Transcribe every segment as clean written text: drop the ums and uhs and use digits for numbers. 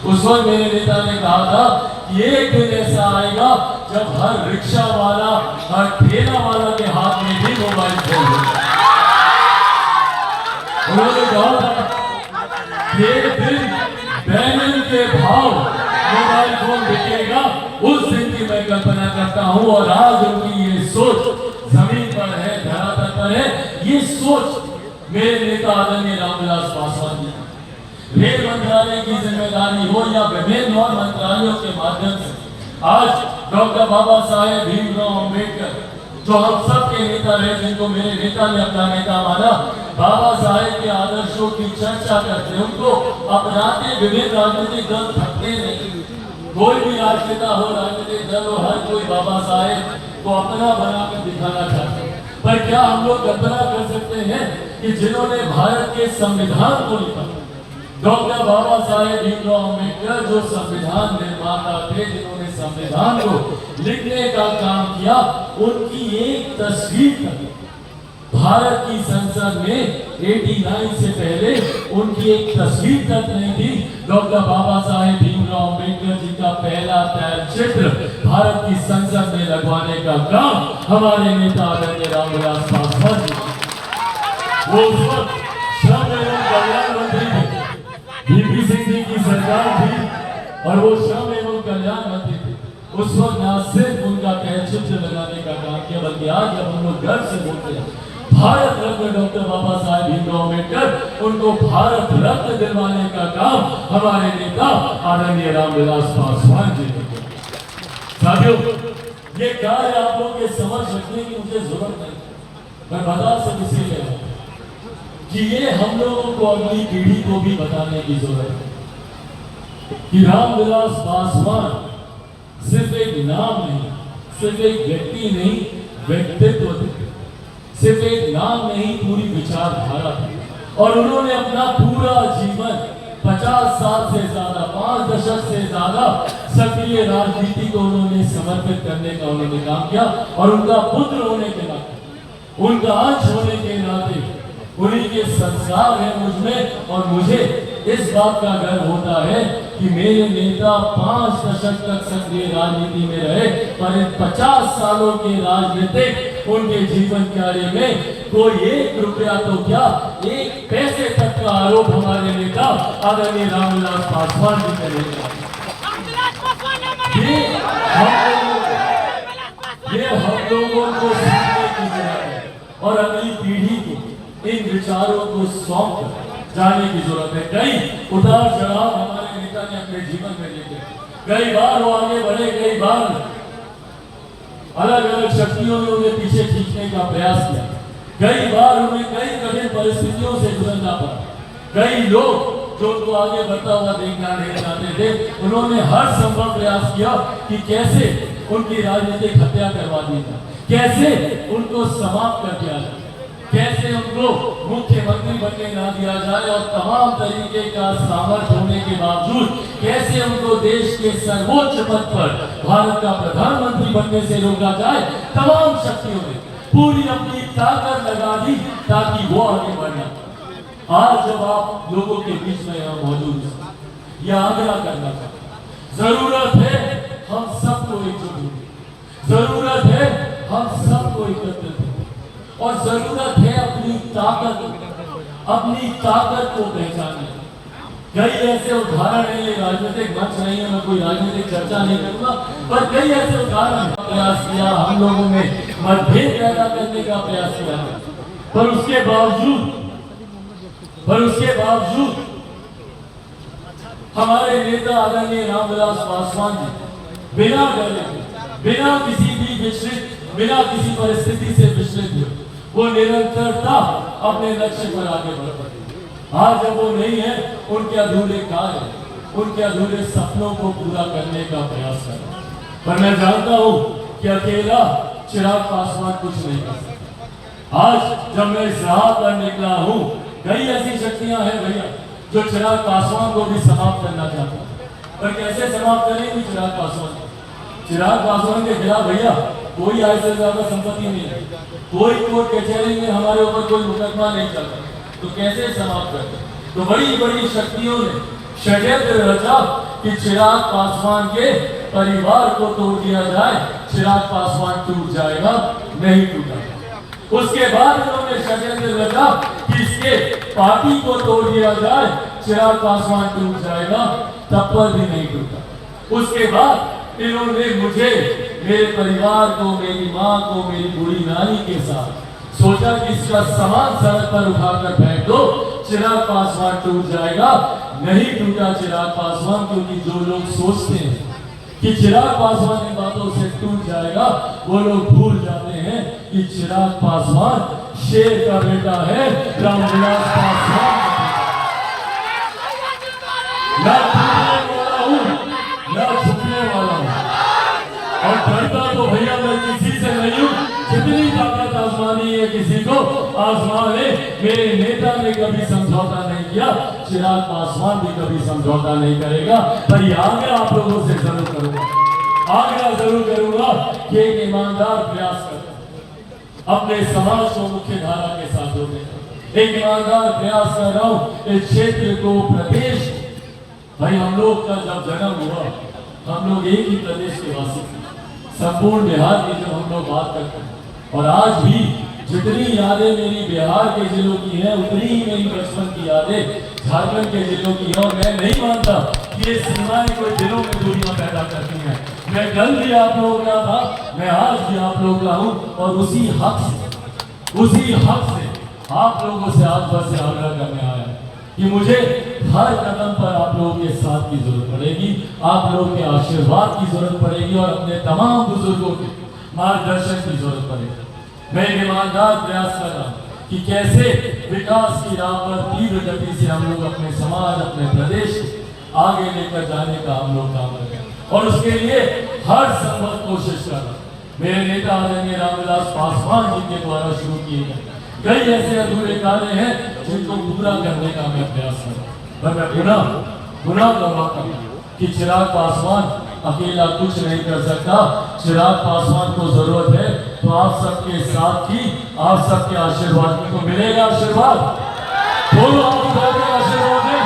उस वक्त मेरे नेता ने कहा था कि एक दिन ऐसा आएगा जब हर रिक्शा वाला, हर ठेला वाला के हाथ में भी मोबाइल फोन होगा। उन्होंने कहा था ये दिन बैनर के भाव मोबाइल फोन बिकेगा, उस दिन की मैं कल्पना करता हूं। और आज उनकी ये सोच जमीन पर है, धरातल पर है। ये सोच मेरे नेता आदरणीय रामविलास पासवान जी, रेल मंत्रालय की जिम्मेदारी हो या विभिन्न और मंत्रालयों के माध्यम से, आज डॉक्टर बाबा साहेब भीमराव अम्बेडकर जो हम सब के नेता रहे, जिनको मेरे नेता ने अपना नेता माना, बाबा साहेब के आदर्शों की चर्चा करते, उनको अपनाते विभिन्न राजनीतिक दल थकते नहीं। कोई भी राजनेता हो, राजनीतिक दल हो, हर कोई बाबा साहेब को अपना बनाकर दिखाना चाहते हैं। पर क्या हम लोग कल्पना कर सकते हैं कि जिन्होंने भारत के संविधान को लिखा, डॉक्टर बाबा साहेब भीमराव अम्बेडकर जो संविधान निर्माता थे, जिन्होंने संविधान को लिखने का काम किया, उनकी एक तस्वीर तक भारत की संसद में 89 से पहले उनकी एक तस्वीर तक नहीं थी। डॉक्टर बाबा साहेब भीमराव अम्बेडकर जी का पहला तैलचित्र भारत की संसद में लगवाने का काम हमारे नेता आदरणीय रामविलास पासवान जी, वो उस वक्त श्रम एवं कल्याण मंत्री थे, वीपी सिंह जी की सरकार थी और वो श्रम एवं कल्याण मंत्री थे। उस वक्त न सिर्फ उनका तैलचित्र लगाने का काम किया, बल्कि आज जब हम लोग गर्व से बोलते हैं भारत रत्न डॉक्टर बाबा साहेब भीमराव अम्बेडकर, उनको भारत रत्न दिलवाने का काम हमारे नेता आदरणीय रामविलास पासवान जी ने किया। साथियों, ये कार्य आप लोग के समझ रखने की मुझे जरूरत नहीं, मैं बता सकता इसीलिए कि ये हम लोगों को अगली पीढ़ी को भी बताने की जरूरत है कि रामविलास पासवान सिर्फ एक नाम नहीं, सिर्फ एक व्यक्ति नहीं, व्यक्तित्व थे, सिर्फ एक नाम नहीं, पूरी विचारधारा थी। और उन्होंने अपना पूरा जीवन 50 साल से ज्यादा, 5 दशक से ज्यादा सक्रिय राजनीति को उन्होंने समर्पित करने का उन्होंने काम किया। और उनका पुत्र होने के नाते, उनका अंश होने के नाते उन्हीं के संस्कार है मुझमें, और मुझे इस बात का गर्व होता है कि मेरे नेता 5 दशक तक सक्रिय राजनीति में रहे, पर इन 50 सालों के राजनीतिक उनके जीवन कार्य में कोई 1 रुपया तो क्या 1 पैसे तक का आरोप हमारे नेता आदरणीय रामविलास पासवान जी करेंगे। ये हम लोगों को सीखने की जरूरत है और अगली पीढ़ी को इन विचारों को सौंप जाने की जरूरत है। कई उतार चढ़ाव हमारे नेता ने अपने जीवन में देखे, कई बार वो आगे बढ़े, कई बार अलग अलग शक्तियों ने उन्हें पीछे खींचने का प्रयास किया, कई बार उन्हें कई कठिन परिस्थितियों से गुजरना पड़ा। कई लोग जो उनको आगे बढ़ता हुआ देखना नहीं चाहते थे, उन्होंने हर संभव प्रयास किया कि कैसे उनकी राजनीतिक हत्या करवा दी जाए, कैसे उनको समाप्त कर दिया जाए, कैसे उनको मुख्यमंत्री बनने ना दिया जाए, और तमाम तरीके का सामर्थ्य होने के बावजूद कैसे उनको देश के सर्वोच्च पद पर भारत का प्रधानमंत्री बनने से रोका जाए। तमाम शक्तियों ने पूरी अपनी ताकत लगा दी ताकि वो आगे बढ़ना। आज जब आप लोगों के बीच में यहाँ मौजूद हैं, यह आग्रह करना चाहता हूं, जरूरत है हम सबको एकजुट होने, जरूरत है हम सबको एकत्रित होने, और जरूरत है अपनी ताकत को पहचानने। कई ऐसे उदाहरण है, ये राजनीतिक मंच नहीं है, मैं कोई राजनीतिक चर्चा नहीं करूंगा, पर कई ऐसे उदाहरण प्रयास किया, हम लोगों ने मतभेद पैदा करने का प्रयास किया, पर उसके बावजूद हमारे नेता आदरणीय रामविलास पासवान जी बिना डरे, बिना किसी भी बिना किसी परिस्थिति से विचलित हुए, वो निरंतरता अपने लक्ष्य पर आगे बढ़ रहे। आज जब वो नहीं है, उनके अधूरे कार्य, उनके अधूरे सपनों को पूरा करने का प्रयास कर रहे हैं। पर मैं जानता हूं कि अकेला चिराग पासवान कुछ नहीं कर सकता। आज जब मैं इस राह पर निकला हूं, कई ऐसी शक्तियां हैं भैया जो चिराग पासवान को भी समाप्त करना चाहते हैं, पर कैसे समाप्त करेंगे चिराग पासवान? चिराग पासवान के खिलाफ भैया कोई आय से ज्यादा संपत्ति नहीं है, कोई कोर्ट कचहरी में हमारे ऊपर कोई मुकदमा नहीं चलता, तो कैसे समाप्त करते? तो बड़ी बड़ी शक्तियों ने षड्यंत्र रचा कि चिराग पासवान के परिवार को तोड़ दिया जाए, चिराग पासवान टूट जाएगा, नहीं टूटा। उसके बाद उन्होंने षड्यंत्र रचा कि इसके पार्टी को तोड़ दिया जाए, चिराग पासवान टूट जाएगा, तब पर भी नहीं टूटा। उसके बाद इन्होंने मुझे, मेरे परिवार को, मेरी माँ को, मेरी बूढ़ी नानी के साथ सोचा कि इसका सामान सड़क पर उठाकर फेंक दो, चिराग पासवान टूट जाएगा, नहीं टूटा चिराग पासवान। क्योंकि जो लोग सोचते हैं कि चिराग पासवान इन बातों से टूट जाएगा, वो लोग भूल जाते हैं कि चिराग पासवान शेर का बेटा है, रामविलास पासवान। मैं टूटने वाला हूँ, मैं झुकने वाला हूँ, और डरता तो भैया मैं किसी से नहीं हूँ। जितनी ताकत आजमानी है किसी को आजमा ले। मेरे नेता ने कभी समझौता नहीं किया, चिराग पासवान भी कभी समझौता नहीं करेगा। पर ये आग्रह आप लोगों से जरूर करूंगा, आग्रह जरूर करूंगा कि एक ईमानदार प्रयास करें अपने समाज को मुख्य धारा के साथ जोड़ने का। एक ईमानदार प्रयास कर रहा हूं इस क्षेत्र को, प्रदेश। भाई हम लोग का जब जन्म हुआ, हम लोग एक ही प्रदेश के वासी थे, संपूर्ण बिहार की जब हम लोग बात करते हैं, और आज भी जितनी यादें मेरी बिहार के जिलों की हैं, उतनी ही मेरी बचपन की यादें झारखंड के जिलों की हैं। और मैं नहीं मानता कि ये सीमाएं कोई दिलों में दूरियां पैदा करती हैं। मैं कल भी आप लोगों का था, मैं आज भी आप लोगों का हूँ, और उसी हक से आप लोगों से आज बस से आग्रह करने आया कि मुझे हर कदम पर आप लोगों के साथ की जरूरत पड़ेगी, आप लोगों के आशीर्वाद की जरूरत पड़ेगी, और अपने तमाम बुजुर्गों के मार्गदर्शन की जरूरत पड़ेगी। मैं ईमानदार प्रयास कर रहा हूँ कि कैसे विकास की राह पर तीव्र गति से हम लोग अपने समाज, अपने प्रदेश को आगे लेकर जाने का हम लोग काम करें, और उसके लिए हर संभव कोशिश कर रहा हूँ। मेरे नेता आदरणीय रामविलास पासवान जी के द्वारा शुरू किए गए कई ऐसे अधूरे कार्य हैं जिनको पूरा करने का मैं प्रयास कर रहा हूँ। पर मैं पुनः दोहराता हूँ कि चिराग पासवान अकेला कुछ नहीं कर सकता। चिराग पासवान को जरूरत है तो आप सबके साथ ही, आप सबके आशीर्वाद को मिलेगा। आशीर्वाद दोनों हाथ उठा के आशीर्वाद है,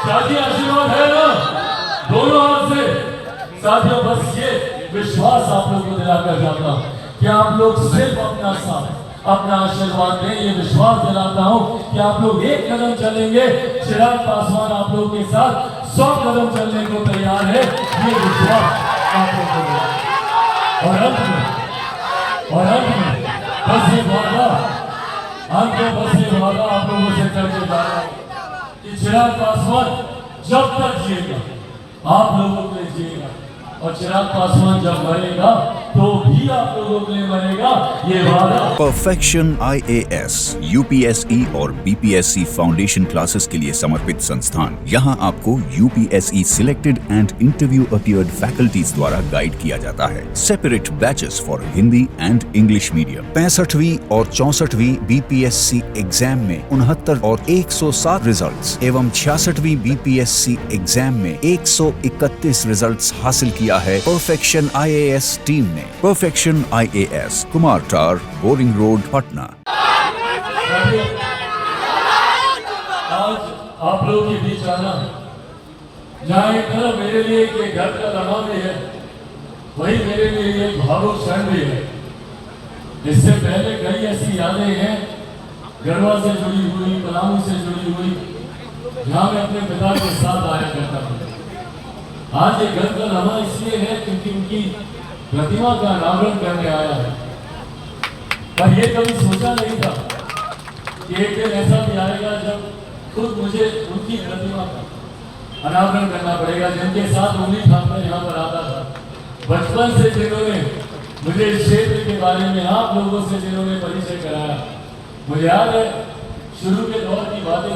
शादी आशीर्वाद है ना, दोनों हाथ से। साथियों बस ये विश्वास आप लोगों को दिलाकर जाता हूँ कि आप लोग सिर्फ अपना साथ, अपना आशीर्वाद दें। ये विश्वास दिलाता हूं कि आप लोग एक कदम चलेंगे, चिराग पासवान आप लोगों के साथ 100 कदम चलने को तैयार है। ये विश्वास आप लोगों को दिलाता। और अंत में बस ये वादा, बस ये वादा आप लोगों से करके जा रहा हूं कि चिराग पासवान जब तक जिएगा, आप लोगों के लिए जिएगा, और चिराग पासवान जब मरेगा तो भी आप लोगों के लिए मरेगा, ये वादा। परफेक्शन IAS, UPSE और BPSC फाउंडेशन क्लासेस के लिए समर्पित संस्थान। यहाँ आपको UPSE selected and interview appeared faculties द्वारा गाइड किया जाता है। Separate batches for Hindi and English medium. 65वीं और 64वीं BPSC एग्जाम में 69 और 107 रिजल्ट्स एवं 66वीं BPSC एग्जाम में 131 रिजल्ट्स हासिल किया है परफेक्शन IAS टीम ने। परफेक्शन IAS, कुमार टार, बोरिंग रोड, पटना। आज आप लोगों के बीच आना, जहाँ एक तरफ मेरे लिए एक घर का लम्हा भी है, वही मेरे लिए एक भावुक क्षण भी है। इससे पहले कई ऐसी यादें हैं गढ़वा से जुड़ी हुई, पलामू से जुड़ी हुई, जहाँ मैं अपने पिता के साथ आया करता था। आज एक घर का लम्हा इसलिए है क्योंकि उनकी प्रतिमा का अनावरण करने आया है। पर ये कभी सोचा नहीं था कि एक दिन ऐसा भी आएगा जब खुद मुझे उनकी प्रतिमा का अनावरण करना पड़ेगा, जिनके साथ उंगली थामकर यहाँ पर आता था। बचपन से जिन्होंने मुझे इस क्षेत्र के बारे में, आप लोगों से जिन्होंने परिचय कराया, मुझे याद है शुरू के दौर की बातें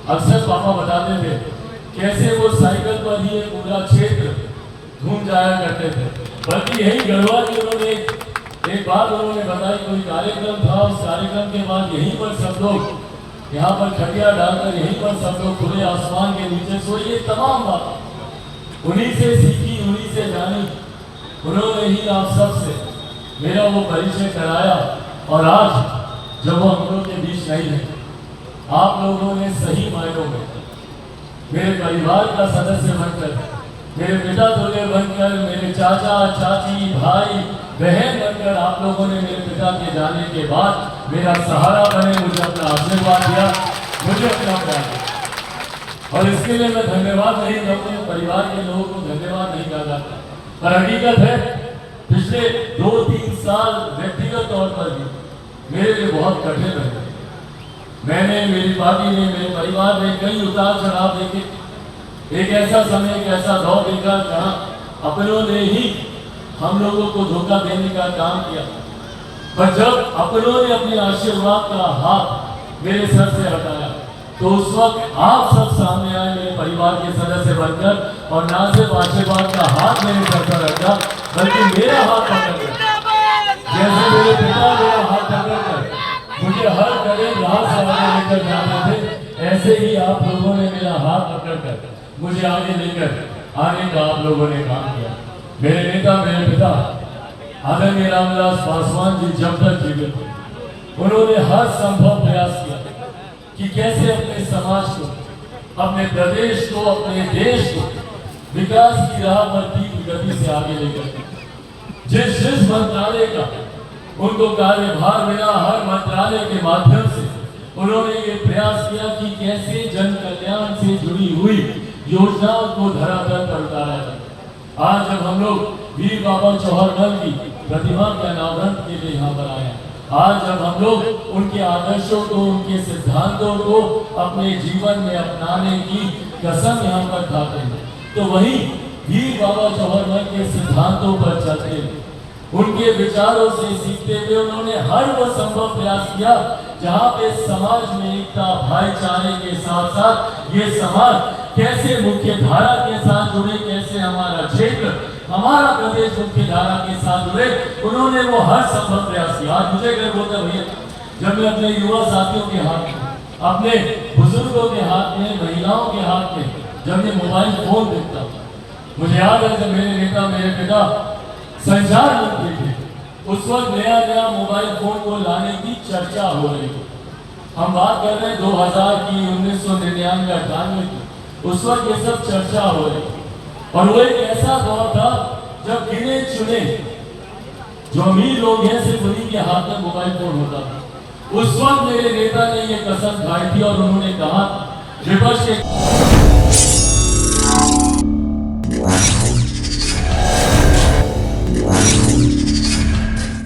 अक्सर पापा बताते थे, कैसे वो साइकिल पर ही पूरा क्षेत्र घूम जाया करते थे। बल्कि यही गढ़वा की उन्होंने एक बात उन्होंने बताई, कोई कार्यक्रम था, उस कार्यक्रम के बाद यहीं पर सब लोग यहाँ पर खटिया डालकर यहीं पर सब लोग खुले आसमान के नीचे सोए। ये तमाम बात उन्हीं से सीखी, उन्हीं से जानी। उन्होंने ही आप सबसे मेरा वो परिचय कराया, और आज जब वो हम लोग के बीच नहीं है, आप लोगों ने सही मायनों में मेरे परिवार का सदस्य बनकर मेरे पिता तुल्य बनकर, मेरे चाचा चाची भाई बहन बनकर आप लोगों ने मेरे पिता के जाने के बाद मेरा सहारा बने, मुझे अपना आशीर्वाद दिया, मुझे अपना प्यार दिया। और इसके लिए मैं धन्यवाद नहीं अपने परिवार के लोगों को धन्यवाद नहीं कर सकता, पर हकीकत है पिछले 2-3 साल व्यक्तिगत तौर पर भी मेरे लिए बहुत कठिन रहे। मैंने, मेरी पार्टी ने, मेरे परिवार ने कई उतार चढ़ाव देखे। एक ऐसा समय, एक ऐसा दौर देखा जहाँ अपनों ने ही हम लोगों को धोखा देने का काम किया, पर जब अपनों ने अपने आशीर्वाद का हाथ मेरे सर से हटाया तो उस वक्त आप सब सामने आए मेरे परिवार के सदस्य बनकर, और ना सिर्फ आशीर्वाद का हाथ मेरे सर पर रखा बल्कि मेरा हाथ पकड़कर, जैसे मेरे पिता मेरा हाथ पकड़कर मुझे हर कदम राह से आगे लेकर जाते थे, ऐसे ही आप लोगों ने मेरा हाथ पकड़कर मुझे आगे लेकर आने का आप लोगों ने काम किया। मेरे नेता, मेरे पिता आदरणीय रामविलास पासवान जी जब तक जीवित थे, उन्होंने हर संभव प्रयास किया कि कैसे अपने समाज को, अपने प्रदेश को, अपने देश को विकास की राह पर तीव्र गति से आगे लेकर जिस मंत्रालय का उनको कार्यभार मिला, हर मंत्रालय के माध्यम से उन्होंने ये प्रयास किया कि कैसे जन कल्याण से जुड़ी हुई योजनाओं को धरातल पर उतारा जाए। आज जब हम लोग वीर बाबा चौहरमल की प्रतिमा के अनावरण के लिए यहाँ पर आए हैं, आज जब हम लोग उनके आदर्शों को, उनके सिद्धांतों को अपने जीवन में अपनाने की कसम यहाँ पर खाते हैं, तो वही वीर बाबा चौहरमल के सिद्धांतों पर चलते हैं, उनके विचारों से सीखते हुए उन्होंने हर वो संभव प्रयास किया जहाँ पे समाज में एकता, भाईचारे के साथ साथ ये समाज कैसे मुख्य धारा के साथ जुड़े, कैसे हमारा क्षेत्र, हमारा प्रदेश मुख्य धारा के साथ जुड़े, उन्होंने वो हर संभव प्रयास किया। आज मुझे गर्व होता है भैया, जब मैं अपने युवा साथियों के हाथ में, अपने बुजुर्गों के हाथ में, महिलाओं के हाथ में जब ये मोबाइल फोन देखता हूँ, मुझे याद है जब मेरे नेता, मेरे पिता संचार मंत्री थे, उस वक्त नया मोबाइल फोन को लाने की चर्चा हो रही थी। हम बात कर रहे हैं 2000 की, 1999-98 की, उस वक्त ये सब चर्चा हो रही थी। और वो एक ऐसा दौर था जब गिने चुने जो अमीर लोग हैं सिर्फ उन्हीं के हाथ में मोबाइल फोन होता था। उस वक्त मेरे नेता ने ये कसम खाई थी और उन्होंने कहा विपक्ष के